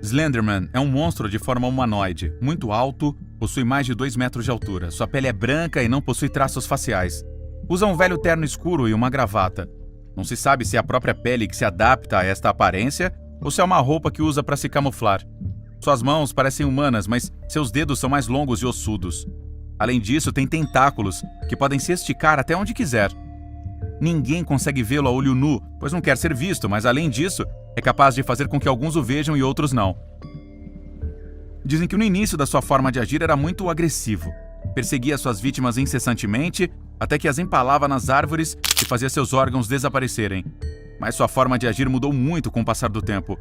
Slenderman é um monstro de forma humanoide, muito alto, possui mais de 2 metros de altura, sua pele é branca e não possui traços faciais. Usa um velho terno escuro e uma gravata. Não se sabe se é a própria pele que se adapta a esta aparência ou se é uma roupa que usa para se camuflar. Suas mãos parecem humanas, mas seus dedos são mais longos e ossudos. Além disso, tem tentáculos, que podem se esticar até onde quiser. Ninguém consegue vê-lo a olho nu, pois não quer ser visto, mas além disso, é capaz de fazer com que alguns o vejam e outros não. Dizem que no início da sua forma de agir era muito agressivo. Perseguia suas vítimas incessantemente, até que as empalava nas árvores e fazia seus órgãos desaparecerem. Mas sua forma de agir mudou muito com o passar do tempo.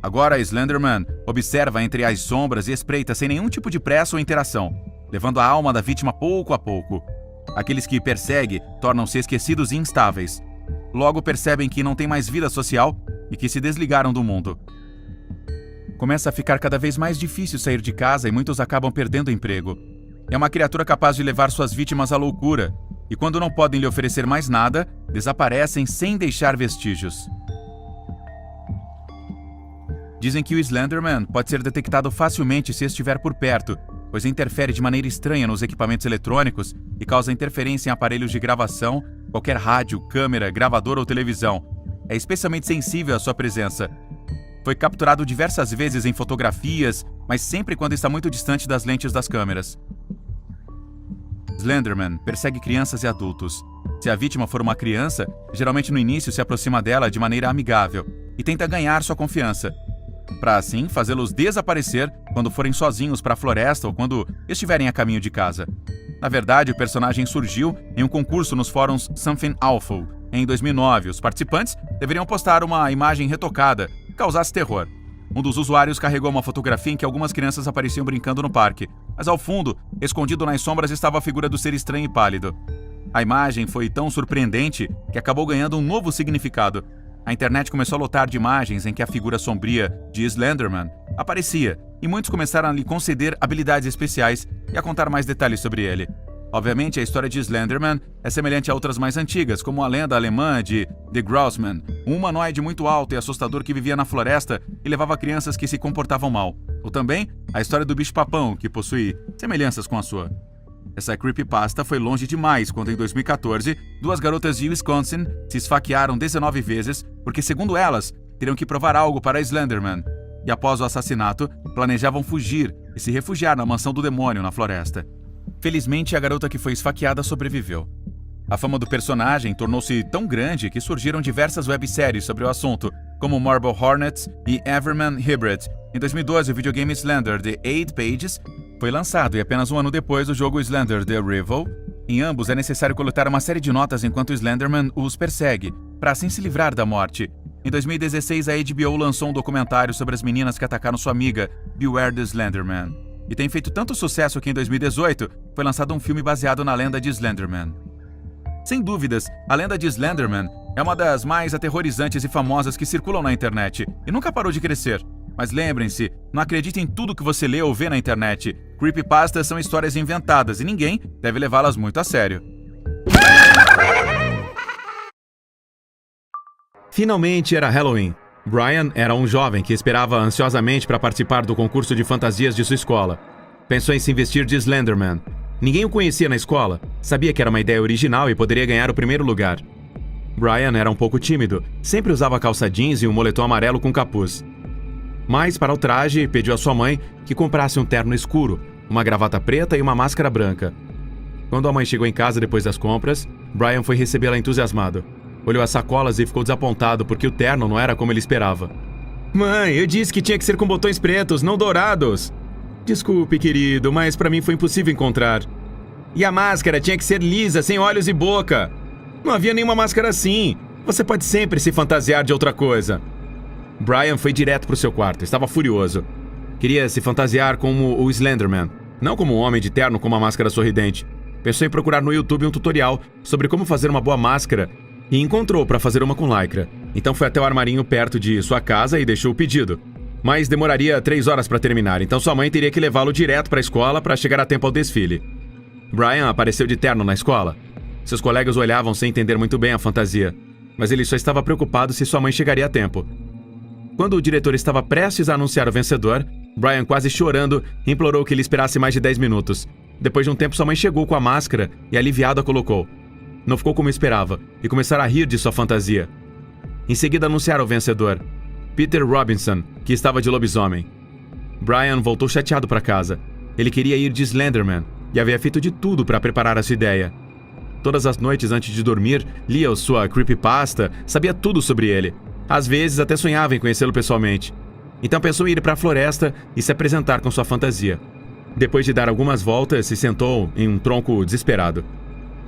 Agora, Slenderman observa entre as sombras e espreita sem nenhum tipo de pressa ou interação, levando a alma da vítima pouco a pouco. Aqueles que persegue tornam-se esquecidos e instáveis. Logo percebem que não têm mais vida social e que se desligaram do mundo. Começa a ficar cada vez mais difícil sair de casa e muitos acabam perdendo o emprego. É uma criatura capaz de levar suas vítimas à loucura, e quando não podem lhe oferecer mais nada, desaparecem sem deixar vestígios. Dizem que o Slenderman pode ser detectado facilmente se estiver por perto, pois interfere de maneira estranha nos equipamentos eletrônicos e causa interferência em aparelhos de gravação, qualquer rádio, câmera, gravador ou televisão. É especialmente sensível à sua presença. Foi capturado diversas vezes em fotografias, mas sempre quando está muito distante das lentes das câmeras. Slenderman persegue crianças e adultos. Se a vítima for uma criança, geralmente no início se aproxima dela de maneira amigável e tenta ganhar sua confiança, para assim fazê-los desaparecer quando forem sozinhos para a floresta ou quando estiverem a caminho de casa. Na verdade, o personagem surgiu em um concurso nos fóruns Something Awful. Em 2009, os participantes deveriam postar uma imagem retocada que causasse terror. Um dos usuários carregou uma fotografia em que algumas crianças apareciam brincando no parque, mas ao fundo, escondido nas sombras, estava a figura do ser estranho e pálido. A imagem foi tão surpreendente que acabou ganhando um novo significado. A internet começou a lotar de imagens em que a figura sombria de Slenderman aparecia, e muitos começaram a lhe conceder habilidades especiais e a contar mais detalhes sobre ele. Obviamente, a história de Slenderman é semelhante a outras mais antigas, como a lenda alemã de The Grossman, um humanoide muito alto e assustador que vivia na floresta e levava crianças que se comportavam mal. Ou também a história do bicho-papão, que possui semelhanças com a sua. Essa creepypasta foi longe demais quando, em 2014, 2 garotas de Wisconsin se esfaquearam 19 vezes porque, segundo elas, teriam que provar algo para Slenderman. E após o assassinato, planejavam fugir e se refugiar na mansão do demônio na floresta. Felizmente, a garota que foi esfaqueada sobreviveu. A fama do personagem tornou-se tão grande que surgiram diversas webséries sobre o assunto, como Marble Hornets e Everman Hybrid. Em 2012, o videogame Slender The 8 Pages foi lançado e apenas um ano depois o jogo Slender The Rival. Em ambos é necessário coletar uma série de notas enquanto Slenderman os persegue, para assim se livrar da morte. Em 2016, a HBO lançou um documentário sobre as meninas que atacaram sua amiga, Beware the Slenderman. E tem feito tanto sucesso que em 2018 foi lançado um filme baseado na lenda de Slenderman. Sem dúvidas, a lenda de Slenderman é uma das mais aterrorizantes e famosas que circulam na internet e nunca parou de crescer. Mas lembrem-se, não acreditem em tudo que você lê ou vê na internet. Creepypastas são histórias inventadas e ninguém deve levá-las muito a sério. Finalmente era Halloween. Brian era um jovem que esperava ansiosamente para participar do concurso de fantasias de sua escola. Pensou em se vestir de Slenderman. Ninguém o conhecia na escola, sabia que era uma ideia original e poderia ganhar o primeiro lugar. Brian era um pouco tímido, sempre usava calça jeans e um moletom amarelo com capuz. Mas, para o traje, pediu à sua mãe que comprasse um terno escuro, uma gravata preta e uma máscara branca. Quando a mãe chegou em casa depois das compras, Brian foi recebê-la entusiasmado. Olhou as sacolas e ficou desapontado porque o terno não era como ele esperava. Mãe, eu disse que tinha que ser com botões pretos, não dourados. Desculpe, querido, mas para mim foi impossível encontrar. E a máscara tinha que ser lisa, sem olhos e boca. Não havia nenhuma máscara assim. Você pode sempre se fantasiar de outra coisa. Brian foi direto para o seu quarto, estava furioso. Queria se fantasiar como o Slenderman, não como um homem de terno com uma máscara sorridente. Pensou em procurar no YouTube um tutorial sobre como fazer uma boa máscara e encontrou para fazer uma com lycra. Então foi até o armarinho perto de sua casa e deixou o pedido. Mas demoraria 3 horas para terminar, então sua mãe teria que levá-lo direto para a escola para chegar a tempo ao desfile. Brian apareceu de terno na escola. Seus colegas o olhavam sem entender muito bem a fantasia, mas ele só estava preocupado se sua mãe chegaria a tempo. Quando o diretor estava prestes a anunciar o vencedor, Brian, quase chorando, implorou que ele esperasse mais de 10 minutos. Depois de um tempo, sua mãe chegou com a máscara e, aliviado, a colocou. Não ficou como esperava e começaram a rir de sua fantasia. Em seguida, anunciaram o vencedor, Peter Robinson, que estava de lobisomem. Brian voltou chateado para casa. Ele queria ir de Slenderman e havia feito de tudo para preparar a sua ideia. Todas as noites antes de dormir, lia sua creepypasta, sabia tudo sobre ele. Às vezes até sonhava em conhecê-lo pessoalmente. Então pensou em ir para a floresta e se apresentar com sua fantasia. Depois de dar algumas voltas, se sentou em um tronco desesperado.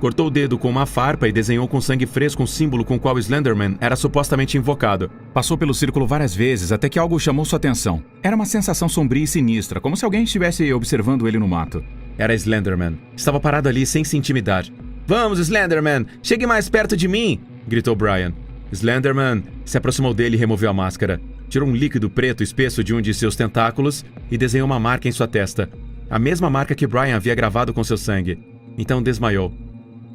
Cortou o dedo com uma farpa e desenhou com sangue fresco um símbolo com o qual Slenderman era supostamente invocado. Passou pelo círculo várias vezes até que algo chamou sua atenção. Era uma sensação sombria e sinistra, como se alguém estivesse observando ele no mato. Era Slenderman. Estava parado ali sem se intimidar. "Vamos, Slenderman! Chegue mais perto de mim!" gritou Brian. Slenderman se aproximou dele e removeu a máscara. Tirou um líquido preto espesso de um de seus tentáculos e desenhou uma marca em sua testa. A mesma marca que Brian havia gravado com seu sangue. Então desmaiou.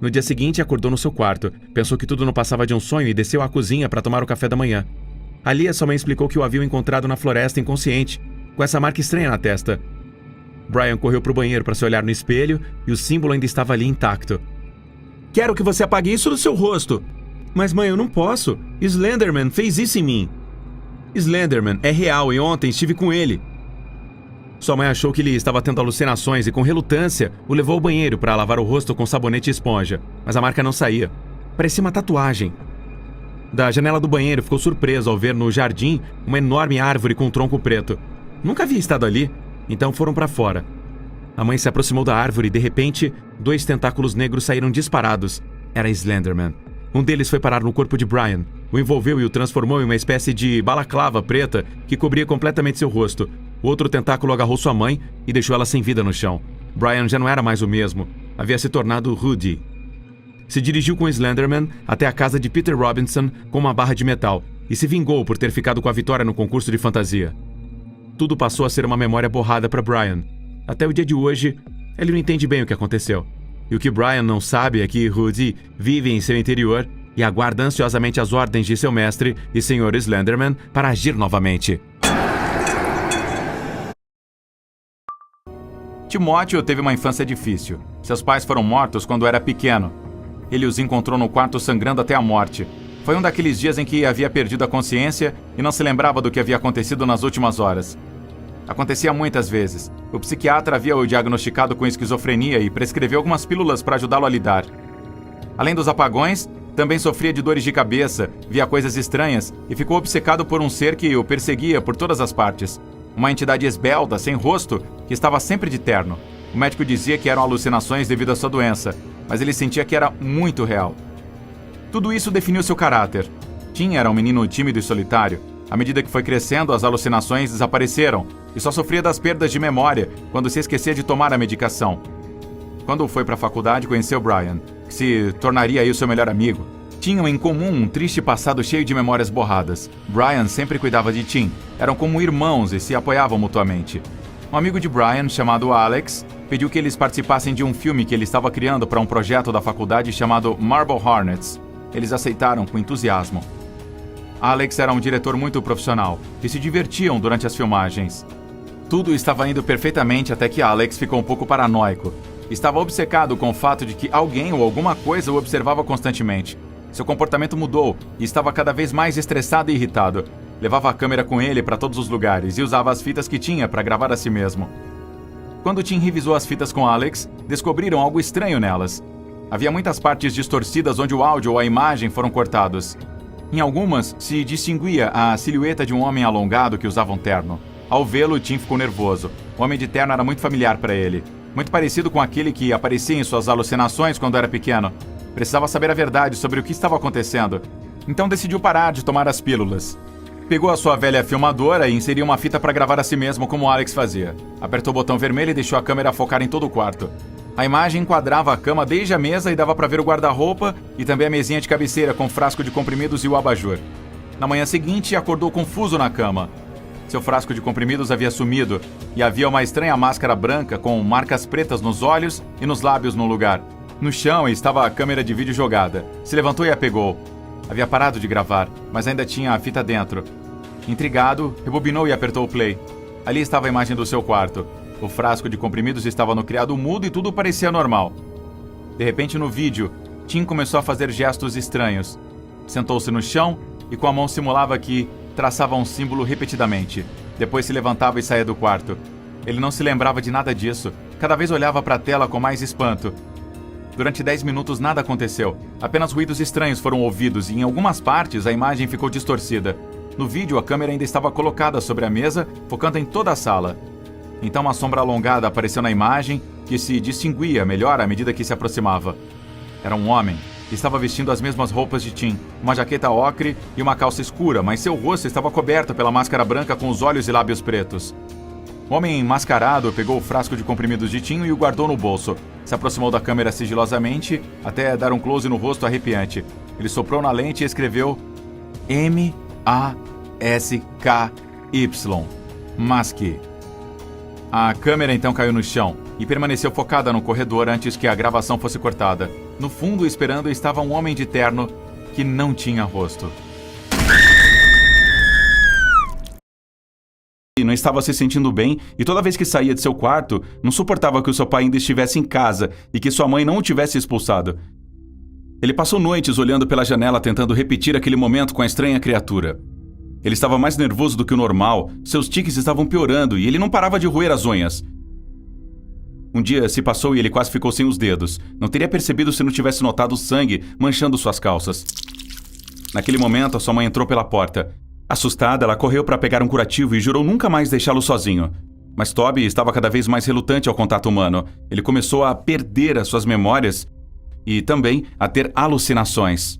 No dia seguinte, acordou no seu quarto, pensou que tudo não passava de um sonho e desceu à cozinha para tomar o café da manhã. Ali, a sua mãe explicou que o haviam encontrado na floresta inconsciente, com essa marca estranha na testa. Brian correu para o banheiro para se olhar no espelho e o símbolo ainda estava ali intacto. "Quero que você apague isso do seu rosto!" "Mas mãe, eu não posso. Slenderman fez isso em mim." "Slenderman é real e ontem estive com ele." Sua mãe achou que ele estava tendo alucinações e, com relutância, o levou ao banheiro para lavar o rosto com sabonete e esponja. Mas a marca não saía. Parecia uma tatuagem. Da janela do banheiro, ficou surpreso ao ver no jardim uma enorme árvore com um tronco preto. Nunca havia estado ali, então foram para fora. A mãe se aproximou da árvore e, de repente, 2 tentáculos negros saíram disparados. Era Slenderman. Um deles foi parar no corpo de Brian, o envolveu e o transformou em uma espécie de balaclava preta que cobria completamente seu rosto. O outro tentáculo agarrou sua mãe e deixou ela sem vida no chão. Brian já não era mais o mesmo. Havia se tornado Rudy. Se dirigiu com Slenderman até a casa de Peter Robinson com uma barra de metal e se vingou por ter ficado com a vitória no concurso de fantasia. Tudo passou a ser uma memória borrada para Brian. Até o dia de hoje, ele não entende bem o que aconteceu. E o que Brian não sabe é que Rudy vive em seu interior e aguarda ansiosamente as ordens de seu mestre e Sr. Slenderman para agir novamente. Timóteo teve uma infância difícil. Seus pais foram mortos quando era pequeno. Ele os encontrou no quarto sangrando até a morte. Foi um daqueles dias em que havia perdido a consciência e não se lembrava do que havia acontecido nas últimas horas. Acontecia muitas vezes. O psiquiatra havia o diagnosticado com esquizofrenia e prescreveu algumas pílulas para ajudá-lo a lidar. Além dos apagões, também sofria de dores de cabeça, via coisas estranhas e ficou obcecado por um ser que o perseguia por todas as partes. Uma entidade esbelta, sem rosto, que estava sempre de terno. O médico dizia que eram alucinações devido à sua doença, mas ele sentia que era muito real. Tudo isso definiu seu caráter. Tim era um menino tímido e solitário. À medida que foi crescendo, as alucinações desapareceram e só sofria das perdas de memória quando se esquecia de tomar a medicação. Quando foi para a faculdade, conheceu Brian, que se tornaria aí o seu melhor amigo. Tinham em comum um triste passado cheio de memórias borradas. Brian sempre cuidava de Tim. Eram como irmãos e se apoiavam mutuamente. Um amigo de Brian, chamado Alex, pediu que eles participassem de um filme que ele estava criando para um projeto da faculdade chamado Marble Hornets. Eles aceitaram com entusiasmo. Alex era um diretor muito profissional e se divertiam durante as filmagens. Tudo estava indo perfeitamente até que Alex ficou um pouco paranoico. Estava obcecado com o fato de que alguém ou alguma coisa o observava constantemente. Seu comportamento mudou e estava cada vez mais estressado e irritado. Levava a câmera com ele para todos os lugares e usava as fitas que tinha para gravar a si mesmo. Quando Tim revisou as fitas com Alex, descobriram algo estranho nelas. Havia muitas partes distorcidas onde o áudio ou a imagem foram cortados. Em algumas, se distinguia a silhueta de um homem alongado que usava um terno. Ao vê-lo, Tim ficou nervoso. O homem de terno era muito familiar para ele. Muito parecido com aquele que aparecia em suas alucinações quando era pequeno. Precisava saber a verdade sobre o que estava acontecendo. Então decidiu parar de tomar as pílulas. Pegou a sua velha filmadora e inseriu uma fita para gravar a si mesmo como Alex fazia. Apertou o botão vermelho e deixou a câmera focar em todo o quarto. A imagem enquadrava a cama desde a mesa e dava para ver o guarda-roupa e também a mesinha de cabeceira com o frasco de comprimidos e o abajur. Na manhã seguinte, acordou confuso na cama. Seu frasco de comprimidos havia sumido e havia uma estranha máscara branca com marcas pretas nos olhos e nos lábios no lugar. No chão estava a câmera de vídeo jogada. Se levantou e a pegou. Havia parado de gravar, mas ainda tinha a fita dentro. Intrigado, rebobinou e apertou o play. Ali estava a imagem do seu quarto. O frasco de comprimidos estava no criado mudo e tudo parecia normal. De repente, no vídeo, Tim começou a fazer gestos estranhos. Sentou-se no chão e com a mão simulava que traçava um símbolo repetidamente. Depois se levantava e saía do quarto. Ele não se lembrava de nada disso. Cada vez olhava para a tela com mais espanto. Durante 10 minutos nada aconteceu. Apenas ruídos estranhos foram ouvidos e em algumas partes a imagem ficou distorcida. No vídeo, a câmera ainda estava colocada sobre a mesa, focando em toda a sala. Então uma sombra alongada apareceu na imagem, que se distinguia melhor à medida que se aproximava. Era um homem. Estava vestindo as mesmas roupas de Tim, uma jaqueta ocre e uma calça escura, mas seu rosto estava coberto pela máscara branca com os olhos e lábios pretos. O homem mascarado pegou o frasco de comprimidos de Tim e o guardou no bolso. Se aproximou da câmera sigilosamente, até dar um close no rosto arrepiante. Ele soprou na lente e escreveu M-A-S-K-Y. Masky. A câmera então caiu no chão e permaneceu focada no corredor antes que a gravação fosse cortada. No fundo, esperando, estava um homem de terno que não tinha rosto. Não estava se sentindo bem e toda vez que saía de seu quarto, não suportava que o seu pai ainda estivesse em casa e que sua mãe não o tivesse expulsado. Ele passou noites olhando pela janela tentando repetir aquele momento com a estranha criatura. Ele estava mais nervoso do que o normal, seus tiques estavam piorando e ele não parava de roer as unhas. Um dia se passou e ele quase ficou sem os dedos. Não teria percebido se não tivesse notado o sangue manchando suas calças. Naquele momento, a sua mãe entrou pela porta. Assustada, ela correu para pegar um curativo e jurou nunca mais deixá-lo sozinho. Mas Toby estava cada vez mais relutante ao contato humano. Ele começou a perder as suas memórias e também a ter alucinações.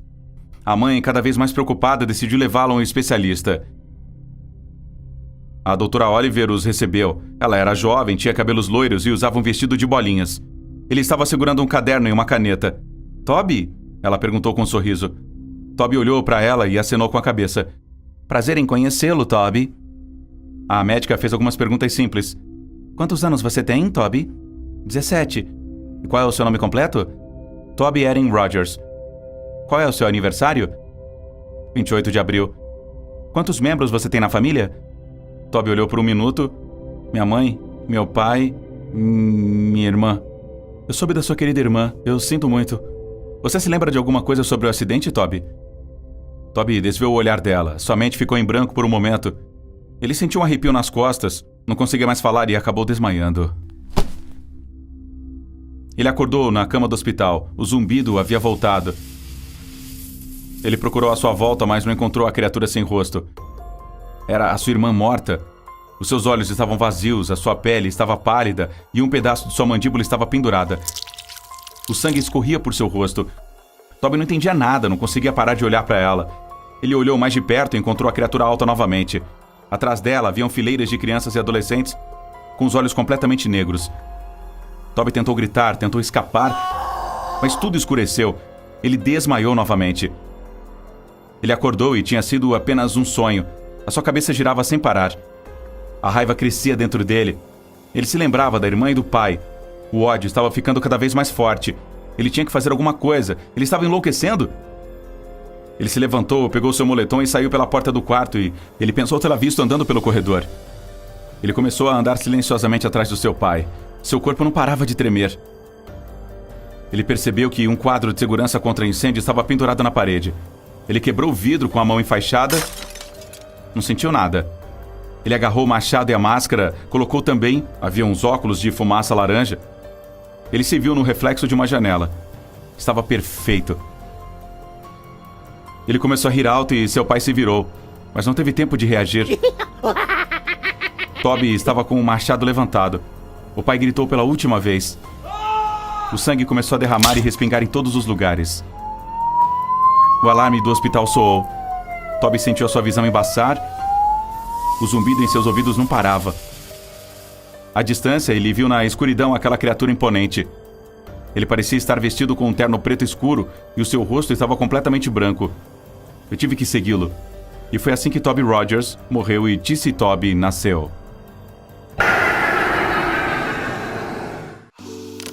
A mãe, cada vez mais preocupada, decidiu levá-lo a um especialista. A doutora Oliver os recebeu. Ela era jovem, tinha cabelos loiros e usava um vestido de bolinhas. Ele estava segurando um caderno e uma caneta. "Toby?" Ela perguntou com um sorriso. Toby olhou para ela e acenou com a cabeça. "Prazer em conhecê-lo, Toby." A médica fez algumas perguntas simples. "Quantos anos você tem, Toby?" 17. "E qual é o seu nome completo?" "Toby Erin Rogers." "Qual é o seu aniversário?" 28 de abril. "Quantos membros você tem na família?" Toby olhou por um minuto. "Minha mãe, meu pai, minha irmã." "Eu soube da sua querida irmã. Eu sinto muito. Você se lembra de alguma coisa sobre o acidente, Toby?" Toby desviou o olhar dela. Sua mente ficou em branco por um momento. Ele sentiu um arrepio nas costas, não conseguia mais falar e acabou desmaiando. Ele acordou na cama do hospital. O zumbido havia voltado. Ele procurou à sua volta, mas não encontrou a criatura sem rosto. Era a sua irmã morta. Os seus olhos estavam vazios, a sua pele estava pálida e um pedaço de sua mandíbula estava pendurada. O sangue escorria por seu rosto. Toby não entendia nada, não conseguia parar de olhar para ela. Ele olhou mais de perto e encontrou a criatura alta novamente. Atrás dela haviam fileiras de crianças e adolescentes com os olhos completamente negros. Toby tentou gritar, tentou escapar, mas tudo escureceu. Ele desmaiou novamente. Ele acordou e tinha sido apenas um sonho. A sua cabeça girava sem parar. A raiva crescia dentro dele. Ele se lembrava da irmã e do pai. O ódio estava ficando cada vez mais forte. Ele tinha que fazer alguma coisa. Ele estava enlouquecendo. Ele se levantou, pegou seu moletom e saiu pela porta do quarto e ele pensou tê-la visto andando pelo corredor. Ele começou a andar silenciosamente atrás do seu pai. Seu corpo não parava de tremer. Ele percebeu que um quadro de segurança contra incêndio estava pendurado na parede. Ele quebrou o vidro com a mão enfaixada. Não sentiu nada. Ele agarrou o machado e a máscara, colocou também, havia uns óculos de fumaça laranja. Ele se viu no reflexo de uma janela. Estava perfeito. Ele começou a rir alto e seu pai se virou, mas não teve tempo de reagir. Toby estava com o machado levantado. O pai gritou pela última vez. O sangue começou a derramar e respingar em todos os lugares. O alarme do hospital soou. Toby sentiu a sua visão embaçar. O zumbido em seus ouvidos não parava. À distância, ele viu na escuridão aquela criatura imponente. Ele parecia estar vestido com um terno preto escuro e o seu rosto estava completamente branco. Eu tive que segui-lo. E foi assim que Toby Rogers morreu e Tissy Toby nasceu.